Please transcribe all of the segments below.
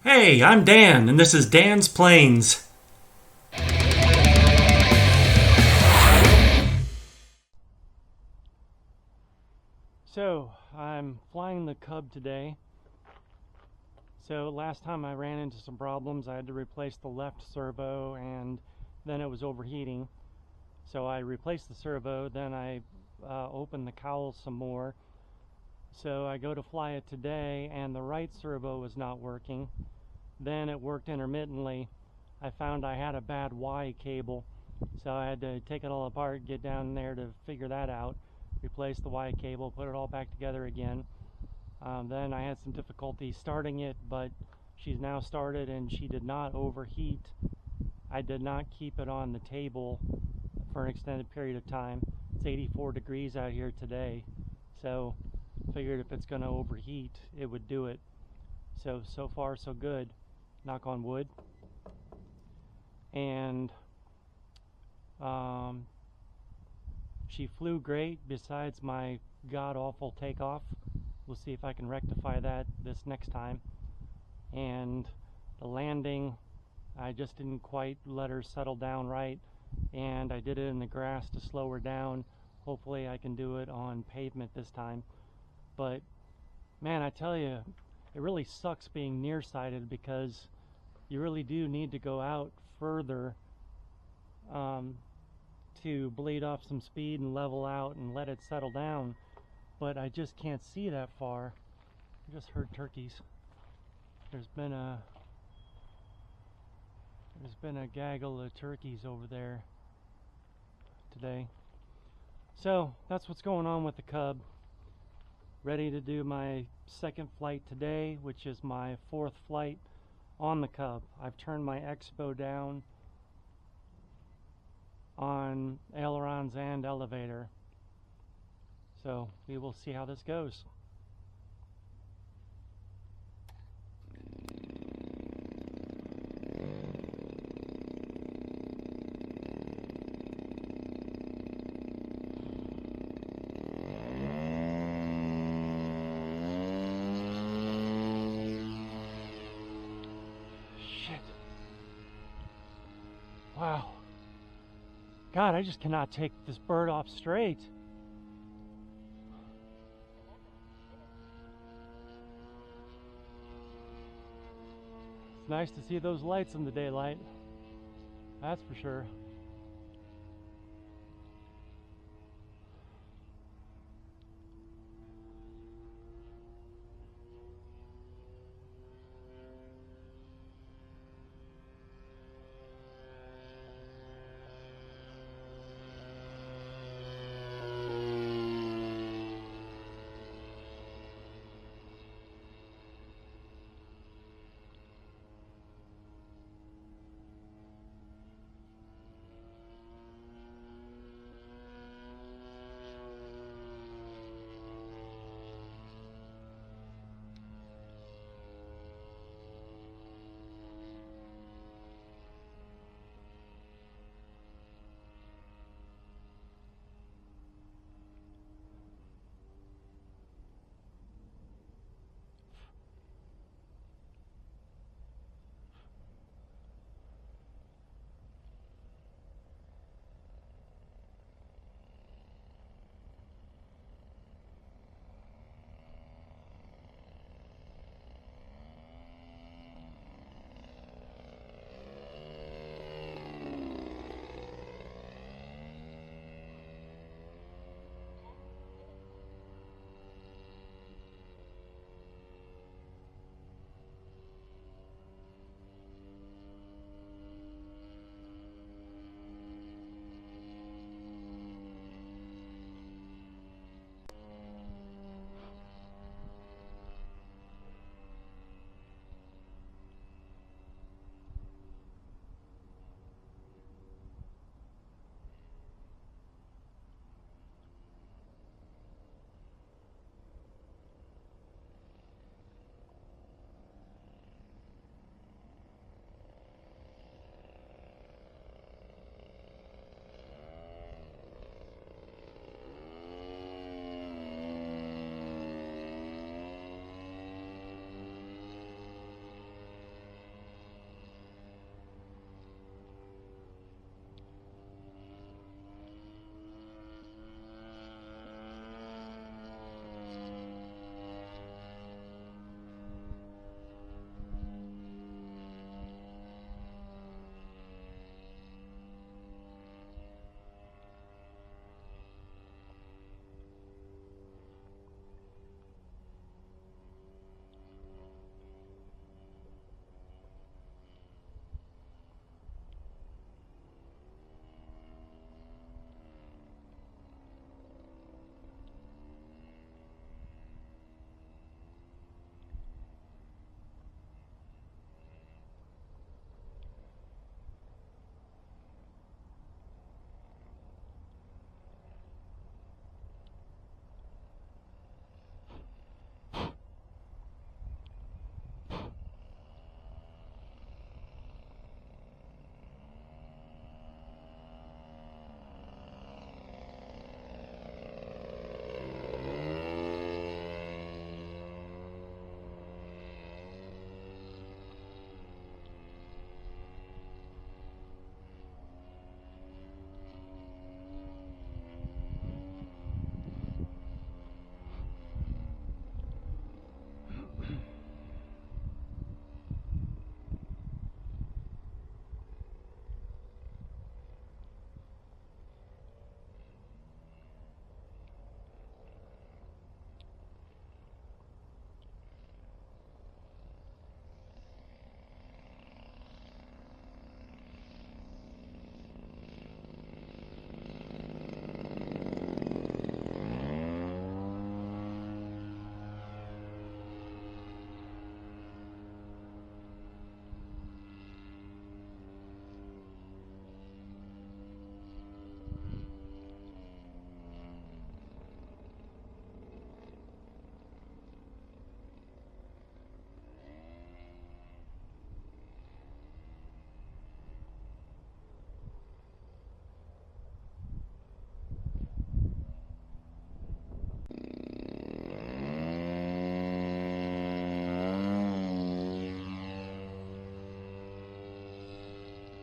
Hey, I'm Dan, and this is Dan's Planes. So, I'm flying the Cub today. So, last time I ran into some problems. I had to replace the left servo, and then it was overheating. So, I replaced the servo, then I opened the cowl some more. So, I go to fly it today, and the right servo was not working. Then it worked intermittently. I found I had a bad Y cable, so I had to take it all apart, get down there to figure that out, replace the Y cable, put it all back together again. Then I had some difficulty starting it, but she's now started and she did not overheat. I did not keep it on the table for an extended period of time. It's 84 degrees out here today, so figured if it's going to overheat, it would do it. So far so good, knock on wood. And she flew great besides my god-awful takeoff. We'll see if I can rectify that this next time. And the landing, I just didn't quite let her settle down right, and I did it in the grass to slow her down. Hopefully I can do it on pavement this time. But man, I tell you, it really sucks being nearsighted, because you really do need to go out further to bleed off some speed and level out and let it settle down. But I just can't see that far. I just heard turkeys. There's been a gaggle of turkeys over there today. So that's what's going on with the Cub. Ready to do my second flight today, which is my fourth flight on the Cub. I've turned my expo down on ailerons and elevator. So we will see how this goes. Shit. Wow. God, I just cannot take this bird off straight. It's nice to see those lights in the daylight. That's for sure.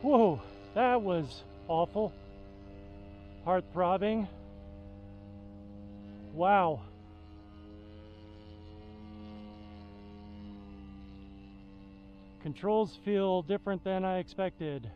Whoa, that was awful. Heart throbbing. Wow. Controls feel different than I expected.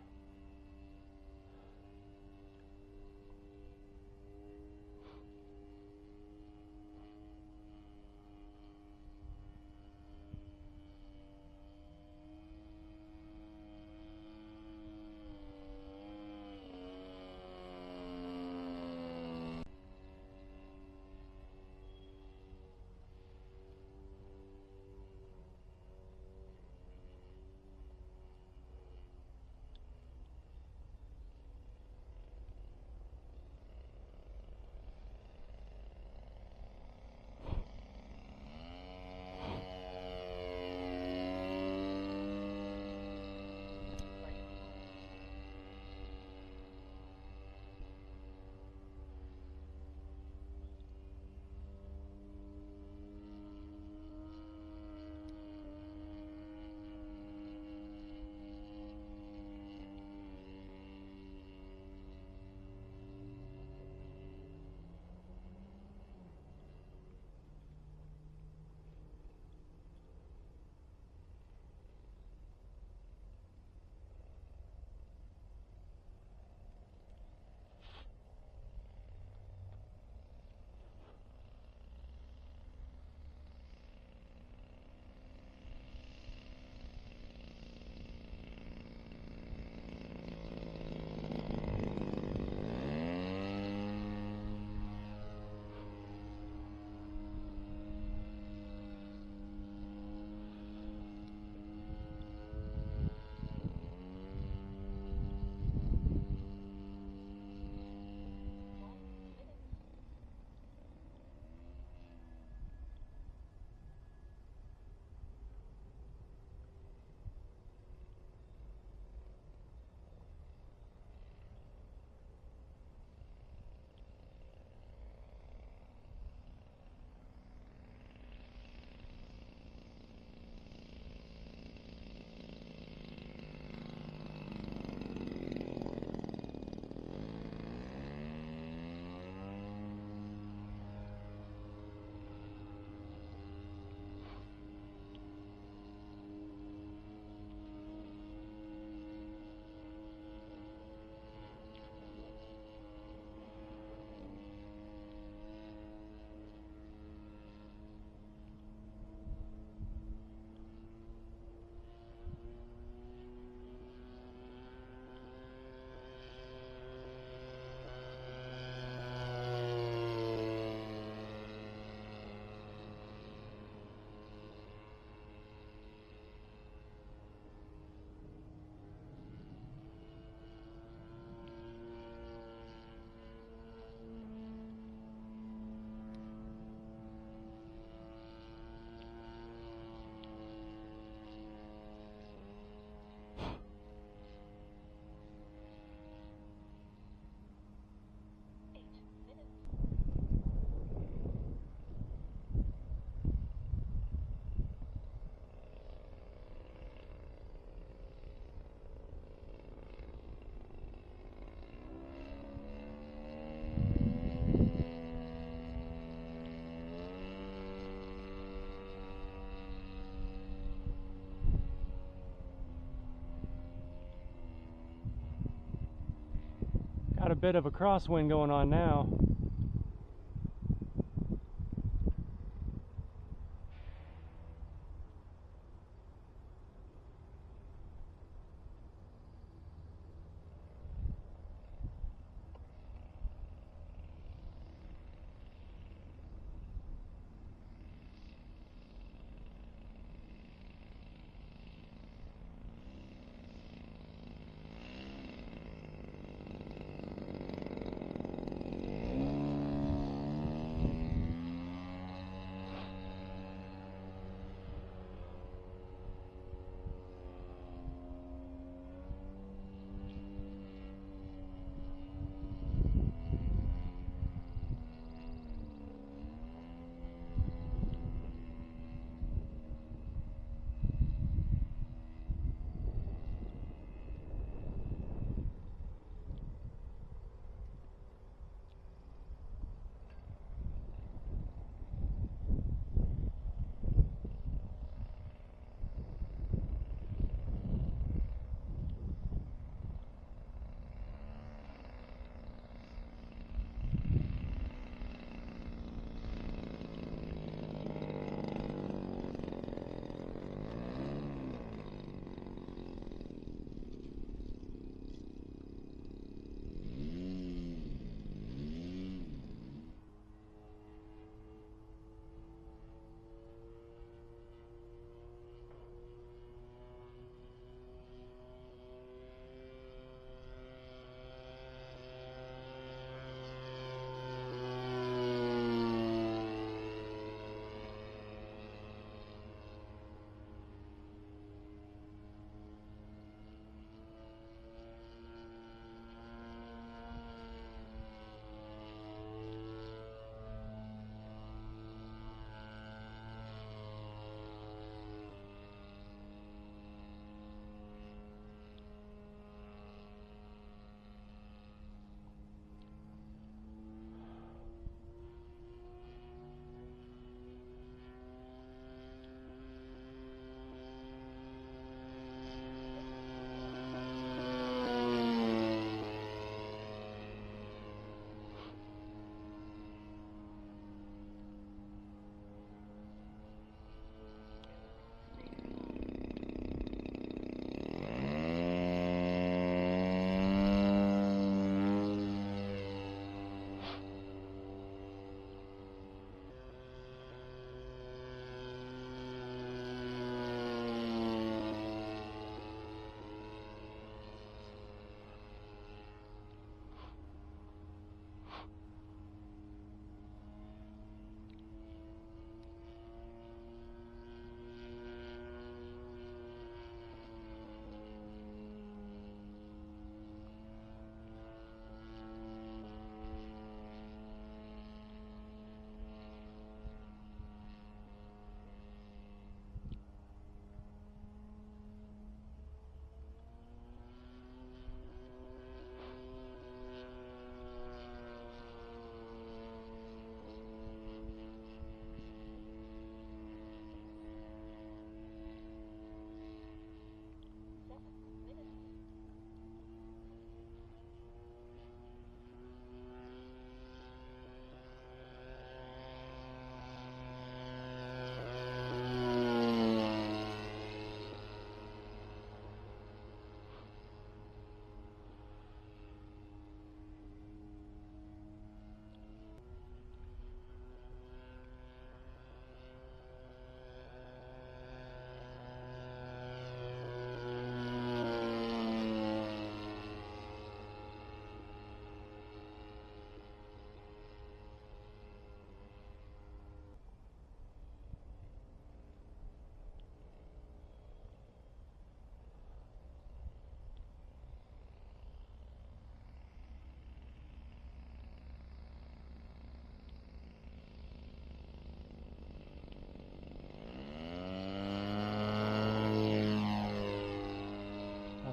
Got a bit of a crosswind going on now.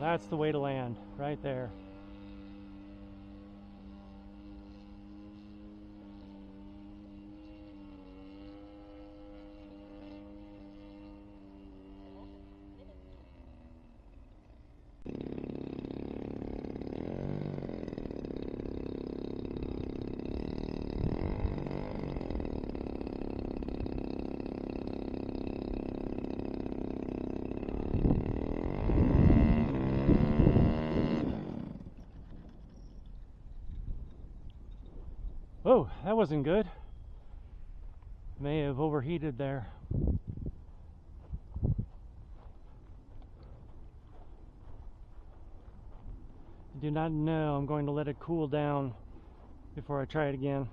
that's the way to land, right there. Oh, that wasn't good. May have overheated there. I do not know. I'm going to let it cool down before I try it again.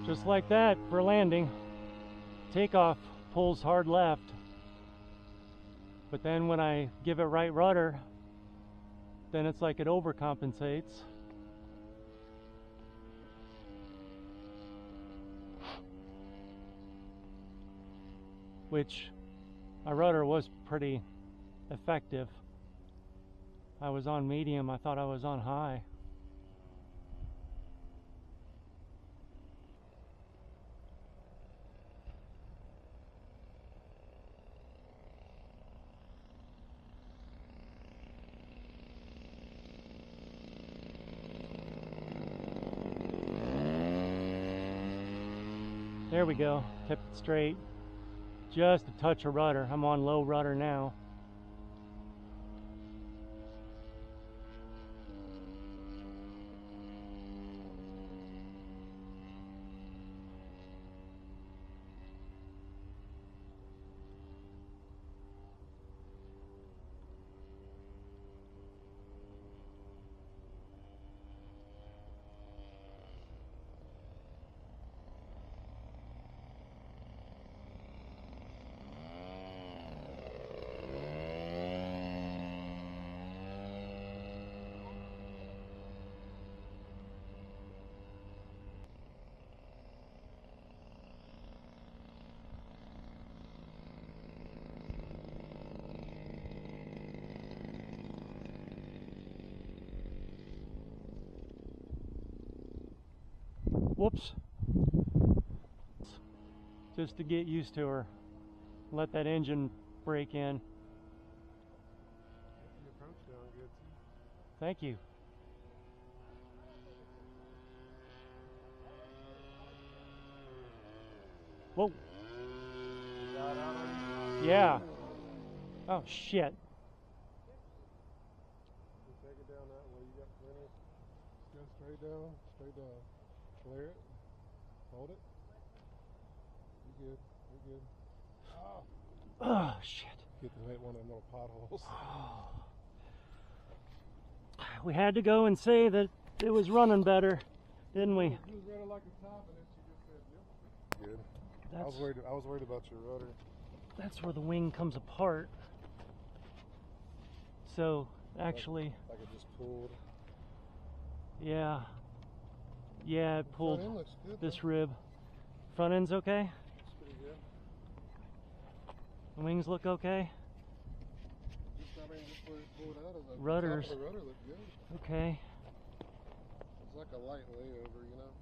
Just like that for landing. Takeoff pulls hard left, but then when I give it right rudder, then it's like it overcompensates. Which my rudder was pretty effective. I was on medium, I thought I was on high. There we go, kept it straight. Just a touch of rudder. I'm on low rudder now. Whoops. Just to get used to her. Let that engine break in. Your approach down good too. Thank you. Whoa. Got out on you? Yeah. Oh shit. You take it down that way. You got plenty. Go straight down. Straight down. Clear it. Hold it. You good. You good. Oh shit. Get to hit one of them little potholes. We had to go and say that it was running better, didn't we? It was running like a top and then she just said, yep. good. I That's, was worried about your rudder. that's where the wing comes apart. So actually, like it just pulled. yeah, it pulled Front end looks good, this though. rib. Front end's okay. Looks pretty good. The wings look okay. Just where it pulled out of the Rudders. top of the rudder looked good. Okay. It's like a light layover, you know.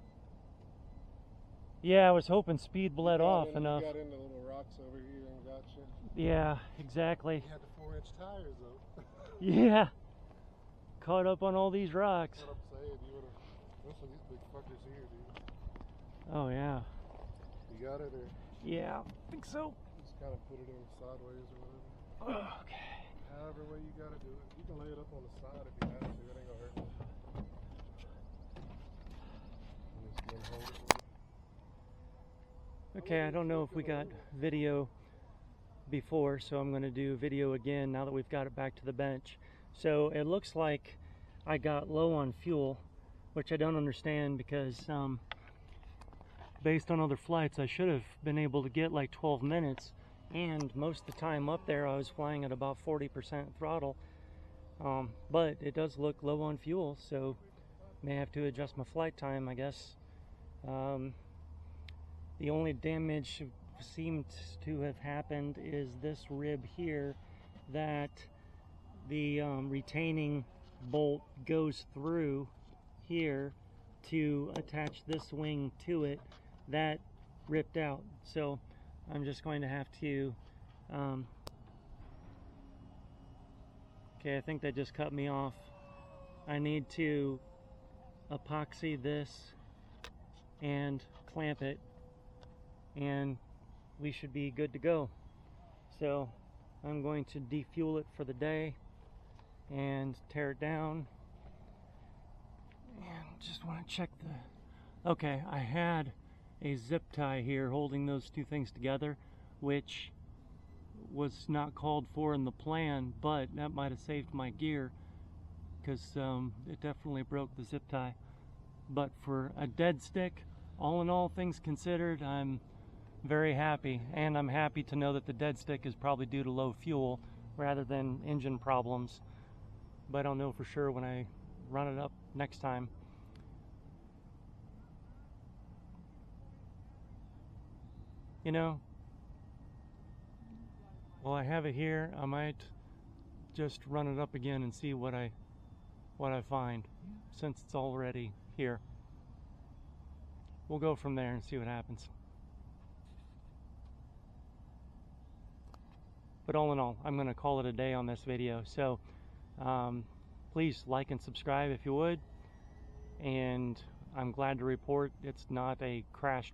Yeah, I was hoping speed bled off enough. You got into little rocks over here and got you. Yeah, exactly. You had the 4-inch tires though. Yeah. Caught up on all these rocks. That's what I'm saying. You would have. Listen, these big fuckers here, dude. Oh yeah. You got it, or Yeah, I think so. just kind of put it in sideways or whatever. Okay. However way you gotta do it. You can lay it up on the side if you have to. It ain't gonna hurt you. Just then hold it. Okay, I don't know if we got video before, so I'm going to do video again now that we've got it back to the bench. So it looks like I got low on fuel, which I don't understand because based on other flights I should have been able to get like 12 minutes, and most of the time up there I was flying at about 40% throttle, but it does look low on fuel, so may have to adjust my flight time, I guess. The only damage seemed to have happened is this rib here, that the retaining bolt goes through here to attach this wing to it. That ripped out, so I'm just going to have to okay, I think that just cut me off. I need to epoxy this and clamp it, and we should be good to go. So I'm going to defuel it for the day and tear it down, and just want to check the okay, I had a zip tie here holding those two things together, which was not called for in the plan, but that might have saved my gear because it definitely broke the zip tie. But for a dead stick, all in all things considered, I'm very happy, and I'm happy to know that the dead stick is probably due to low fuel rather than engine problems, but I'll know for sure when I run it up next time. You know, while I have it here, I might just run it up again and see what I find, since it's already here. We'll go from there and see what happens. But all in all, I'm going to call it a day on this video. So please like and subscribe if you would. And I'm glad to report it's not a crash.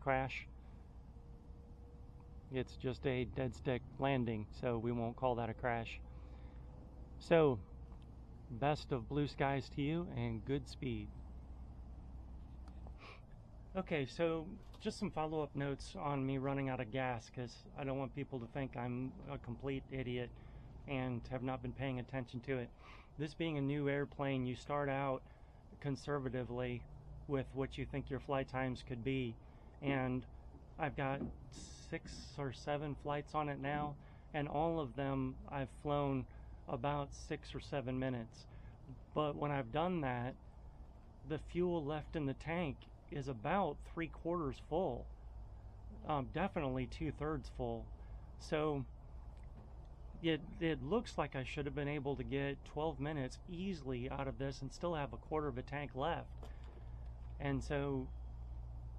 It's just a dead stick landing, so we won't call that a crash. So best of blue skies to you and good speed. Okay, so just some follow-up notes on me running out of gas, because I don't want people to think I'm a complete idiot and have not been paying attention to it. This being a new airplane, you start out conservatively with what you think your flight times could be, and I've got 6 or 7 flights on it now, and all of them I've flown about 6 or 7 minutes. But when I've done that, the fuel left in the tank is about 3/4 full, definitely 2/3 full. So it looks like I should have been able to get 12 minutes easily out of this and still have 1/4 of a tank left. And so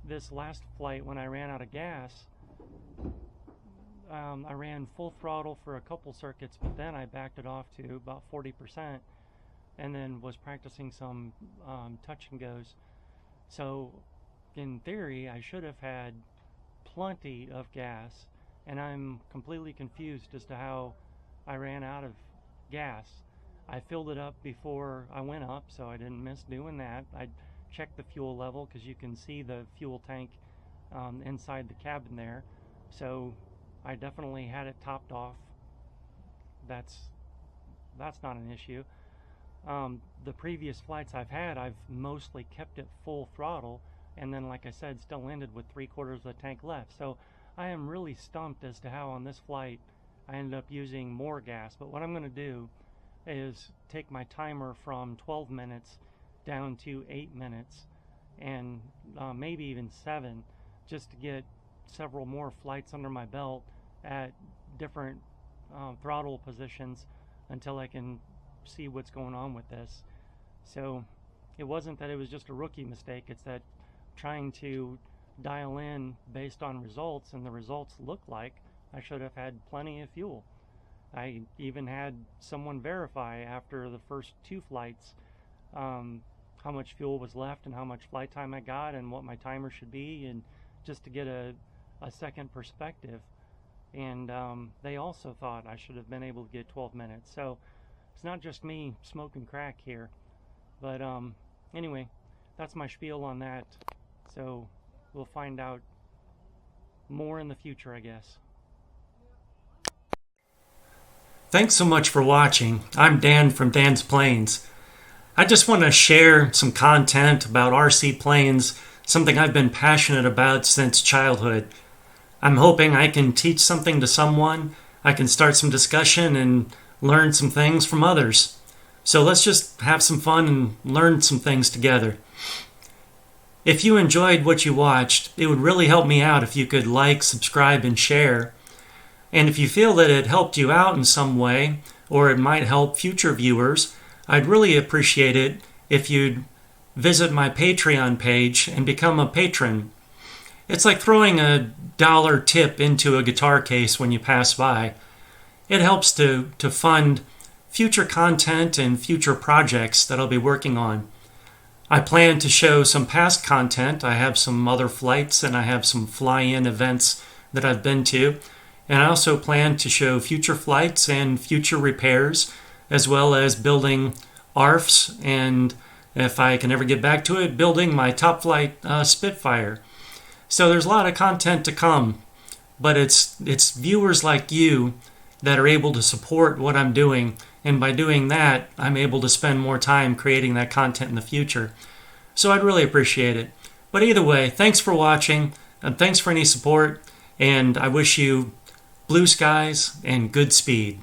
this last flight, when I ran out of gas, I ran full throttle for a couple circuits, but then I backed it off to about 40% and then was practicing some touch and goes. So in theory, I should have had plenty of gas, and I'm completely confused as to how I ran out of gas. I filled it up before I went up, so I didn't miss doing that. I checked the fuel level because you can see the fuel tank inside the cabin there. So I definitely had it topped off. That's not an issue. The previous flights I've had, I've mostly kept it full throttle and then, like I said, still ended with 3/4 of the tank left. So I am really stumped as to how on this flight I ended up using more gas. But what I'm going to do is take my timer from 12 minutes down to 8 minutes, and maybe even 7, just to get several more flights under my belt at different throttle positions until I can see what's going on with this. So it wasn't that it was just a rookie mistake, it's that trying to dial in based on results, and the results look like I should have had plenty of fuel. I even had someone verify after the first 2 flights how much fuel was left and how much flight time I got and what my timer should be, and just to get a second perspective. And they also thought I should have been able to get 12 minutes. So it's not just me smoking crack here. But anyway, that's my spiel on that. So we'll find out more in the future, I guess. Thanks so much for watching. I'm Dan from Dan's Planes. I just want to share some content about RC planes, something I've been passionate about since childhood. I'm hoping I can teach something to someone, I can start some discussion and learn some things from others. So let's just have some fun and learn some things together. If you enjoyed what you watched, it would really help me out if you could like, subscribe, and share. And if you feel that it helped you out in some way, or it might help future viewers, I'd really appreciate it if you'd visit my Patreon page and become a patron. It's like throwing a dollar tip into a guitar case when you pass by. It helps to fund future content and future projects that I'll be working on. I plan to show some past content. I have some other flights and I have some fly-in events that I've been to. And I also plan to show future flights and future repairs, as well as building ARFs, and if I can ever get back to it, building my top flight Spitfire. So there's a lot of content to come, but it's viewers like you that are able to support what I'm doing, and by doing that, I'm able to spend more time creating that content in the future. So I'd really appreciate it. But either way, thanks for watching, and thanks for any support, and I wish you blue skies and good speed.